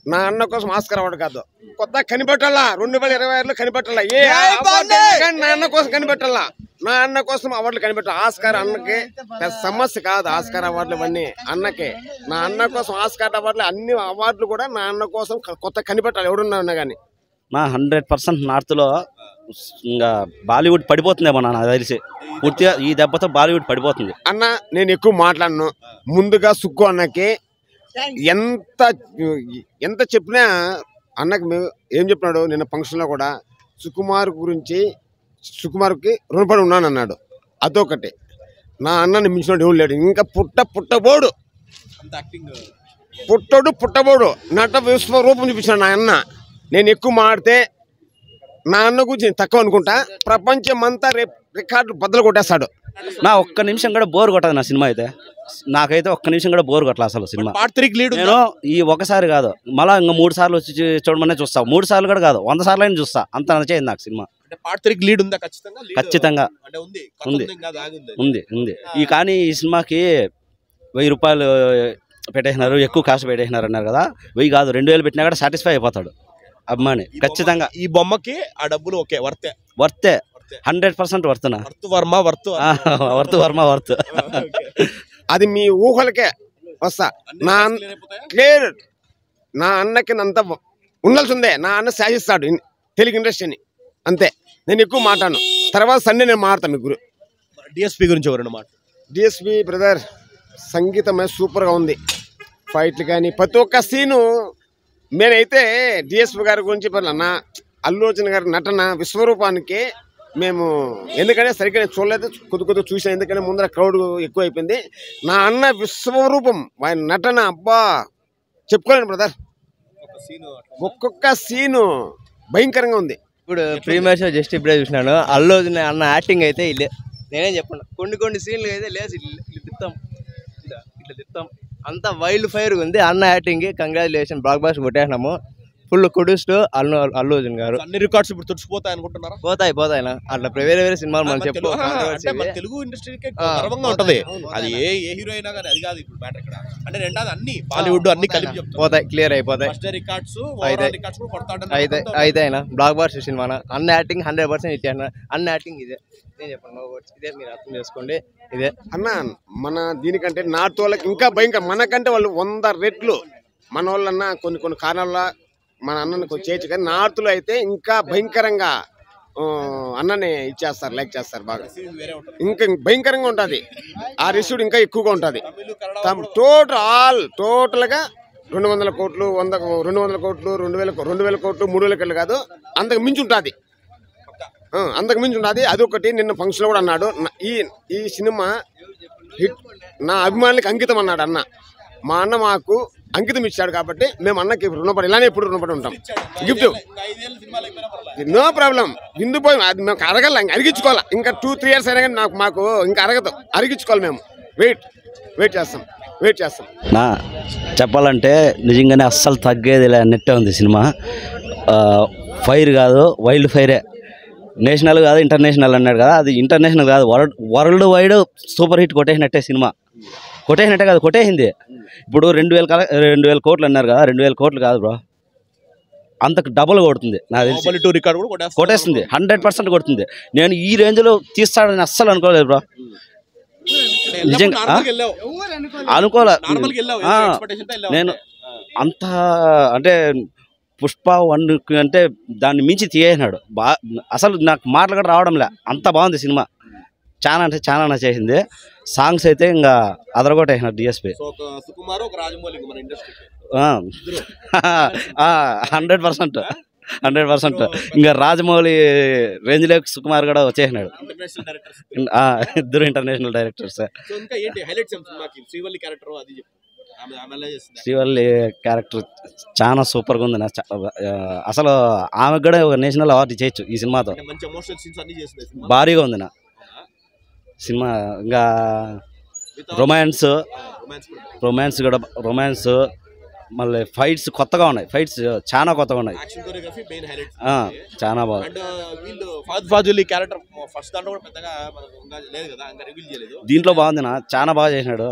నా అన్న కోసం ఆస్కార్ అవార్డు కాదు, కొత్త కనిపెట్టాలా 2026లో కనిపెట్టాలా, ఏ నా అన్న కోసం కనిపెట్టాలా, నా అన్న కోసం అవార్డులు కనిపెట్టాలి. ఆస్కార్ అన్నకి పెద్ద సమస్య కాదు, ఆస్కార్ అవార్డులు ఇవన్నీ అన్నకే. నా అన్న కోసం ఆస్కార్ అవార్డులు అన్ని అవార్డులు కూడా నా అన్న కోసం కొత్త కనిపెట్టాలి ఎవరున్నా కానీ. నా 100% నార్త్లో ఇంకా బాలీవుడ్ పడిపోతుందేమో నాకు తెలిసి, పూర్తిగా ఈ దెబ్బతో బాలీవుడ్ పడిపోతుంది. అన్న నేను ఎక్కువ మాట్లాడను. ముందుగా సుక్కు అన్నకి ఎంత చెప్పినా అన్నకి ఏం చెప్పినాడు నిన్న ఫంక్షన్లో కూడా, సుకుమార్కి రుణపడి ఉన్నాను అన్నాడు. అదొకటి. నా అన్నని మించినోడు ఎవరు లేడు. ఇంకా పుట్టబోడు నట విశ్వరూపం చూపించాడు నా అన్న. నేను ఎక్కువ మాడితే నా అన్న గురించి నేను తక్కువ అనుకుంటా, ప్రపంచం అంతా రికార్డు బద్దలు కొట్టేస్తాడు. నా ఒక్క నిమిషం కూడా బోర్ కొట్టదు నా సినిమా అయితే. నాకైతే ఒక్క నిమిషం కూడా బోర్ కొట్టలే అసలు సినిమా. నేను ఈ ఒకసారి కాదు మళ్ళీ ఇంకా 3 సార్లు వచ్చి చూడమనే చూస్తా. 3 సార్లు కూడా కాదు, 100 సార్లు అయినా చూస్తా. అంత నచ్చేది నాకు సినిమా. ఖచ్చితంగా ఉంది. కానీ ఈ సినిమాకి 1000 రూపాయలు పెట్టేసినారు, ఎక్కువ కాస్ట్ పెట్టేసినారు అన్నారు కదా. 1000 కాదు 2000 పెట్టినా కూడా సాటిస్ఫై అయిపోతాడు అభిమాని ఖచ్చితంగా. ఈ బొమ్మకి ఆ డబ్బులు ఓకే వర్తే 100% వర్త్. అది మీ ఊహలకే వస్తా. నా అన్నకి అంత ఉండాల్సిందే. నా అన్న శాసిస్తాడు తెలుగు ఇండస్ట్రీని, అంతే. నేను ఎక్కువ మాట్లాడను. తర్వాత సండే నేను మాట్లాడతాను. మీ డిఎస్పీ గురించి ఎవరైనా మాట. డిఎస్పీ బ్రదర్ సంగీతమే సూపర్గా ఉంది. ఫైట్లు కానీ ప్రతి ఒక్క సీను. నేనైతే డిఎస్పీ గారి గురించి అన్న అల్లు అర్జున్ గారి నటన విశ్వరూపానికి మేము ఎందుకంటే సరిగ్గా నేను చూడలేదు, కొద్ది చూసాను. ఎందుకంటే ముందర క్రౌడ్ ఎక్కువ అయిపోయింది. నా అన్న విశ్వరూపం ఆయన నటన అబ్బా చెప్పుకోలేను బ్రదర్. ఒక్కొక్క సీను భయంకరంగా ఉంది. ఇప్పుడు ప్రీమియర్ షో జస్ట్ ఇప్పుడే చూసినాను. అల్లు అర్జున్ అన్న యాక్టింగ్ అయితే నేనేం చెప్పను. కొన్ని సీన్లు అయితే లేదు ఇట్లా తిప్తాం అంత వైల్డ్ ఫైర్ ఉంది. అన్న యాక్టింగ్ కంగ్రాచులేషన్, బ్లాక్ బాస్టర్ కొట్టేసినాము. ఫుల్ కుడుస్తూ అల్లు అర్జున్ గారు. అన్ని రికార్డ్స్ ఇప్పుడు తుడిచిపోతాయి అనుకుంటున్నారా? పోతాయి అట్లా వేరే సినిమాలు మనం చెప్పు. తెలుగు ఇండస్ట్రీకి గర్వంగా ఉంటది. అది ఏ హీరో అయినా కానీ అది కాదు ఇప్పుడు మ్యాటర్ ఇక్కడ. అంటే రెండోది అన్ని బాలీవుడ్ అన్ని కలిపి పోతాయి, క్లియర్ అయిపోతాయి. రికార్డ్స్ అయితే అయినా బ్లాక్ బాస్టర్ సినిమా అన్న యాక్టింగ్ 100% ఇచ్చాను. అన్న యాక్టింగ్ ఇదే నేను చెప్పను, ఇదే మీరు అర్థం చేసుకోండి. ఇదే అన్న మన దీనికంటే నార్త్ వాళ్ళకి ఇంకా భయంకర. మనకంటే వాళ్ళు 100 రెట్లు మన వాళ్ళన్నా కొన్ని కారణాల మన అన్నని చేయొచ్చు, కానీ నార్త్లో అయితే ఇంకా భయంకరంగా అన్నని ఇచ్చేస్తారు, లైక్ చేస్తారు బాగా. ఇంకా భయంకరంగా ఉంటుంది. ఆ రిసీవ్డ్ ఇంకా ఎక్కువగా ఉంటుంది. టోటల్గా 200 కోట్లు 200 కోట్లు 2000 కోట్లు 3000 కోట్లు కాదు, అంతకు మించి ఉంటుంది. అదొకటి. నిన్న ఫంక్షన్లో కూడా అన్నాడు ఈ సినిమా హిట్ నా అభిమానులకి అంకితం అన్నాడు అన్న. మా అన్న మాకు అంకితం ఇచ్చాడు కాబట్టి మేము అన్నకి రుణపడి ఇలానే ఎప్పుడు రుణపడి ఉంటాం. Gift no problem. విందుపోయి అది మేము అరగల, అరిగించుకోవాలా. ఇంకా 2-3 years అయినా కానీ మాకు ఇంకా అరగదు, అరిగించుకోవాలి. మేము వెయిట్ చేస్తాం. నా చెప్పాలంటే నిజంగానే అస్సలు తగ్గేది నెట్టే ఉంది సినిమా. ఫైర్ కాదు వైల్డ్ ఫైరే. నేషనల్ కాదు ఇంటర్నేషనల్ అన్నాడు కదా, అది ఇంటర్నేషనల్ కాదు, వరల్డ్ వైడ్ సూపర్ హిట్ కొట్టేసినట్టే సినిమా. కొట్టేసినట్టే కాదు, కొట్టేసింది. ఇప్పుడు 2000 కోట్లు అన్నారు కదా, 2000 కోట్లు కాదు బ్రో, అంతకు డబుల్ కొడుతుంది. నాకు తెలిసి కొట్టేస్తుంది, 100% కొడుతుంది. నేను ఈ రేంజ్లో తీస్తాడని అస్సలు అనుకోలేదు బ్రో. నిజంగా అనుకోలే నేను అంత. అంటే పుష్ప 1 అంటే దాన్ని మించి తీయేసినాడు. అసలు నాకు మాటలు కూడా రావడంలే, అంత బాగుంది సినిమా. చాలా అంటే చాలా నచ్చేసింది. సాంగ్స్ అయితే ఇంకా అదరగొట్టేసినారు డిఎస్పీ. 100%. ఇంకా రాజమౌళి రేంజ్లో సుకుమార్ కూడా వచ్చేసినాడు. ఇద్దరు ఇంటర్నేషనల్ డైరెక్టర్స్. శ్రీవల్లి క్యారెక్టర్ చాలా సూపర్గా ఉంది. అసలు ఆమెకు కూడా ఒక నేషనల్ అవార్డు చేయొచ్చు ఈ సినిమాతో. భారీగా ఉంది నా సినిమా. ఇంకా రొమాన్స్ కూడా మళ్ళీ ఫైట్స్ కొత్తగా ఉన్నాయి. ఫైట్స్ చాలా కొత్తగా ఉన్నాయి, చాలా బాగుంది. దీంట్లో బాగుంది నా, చాలా బాగా చేసినాడు.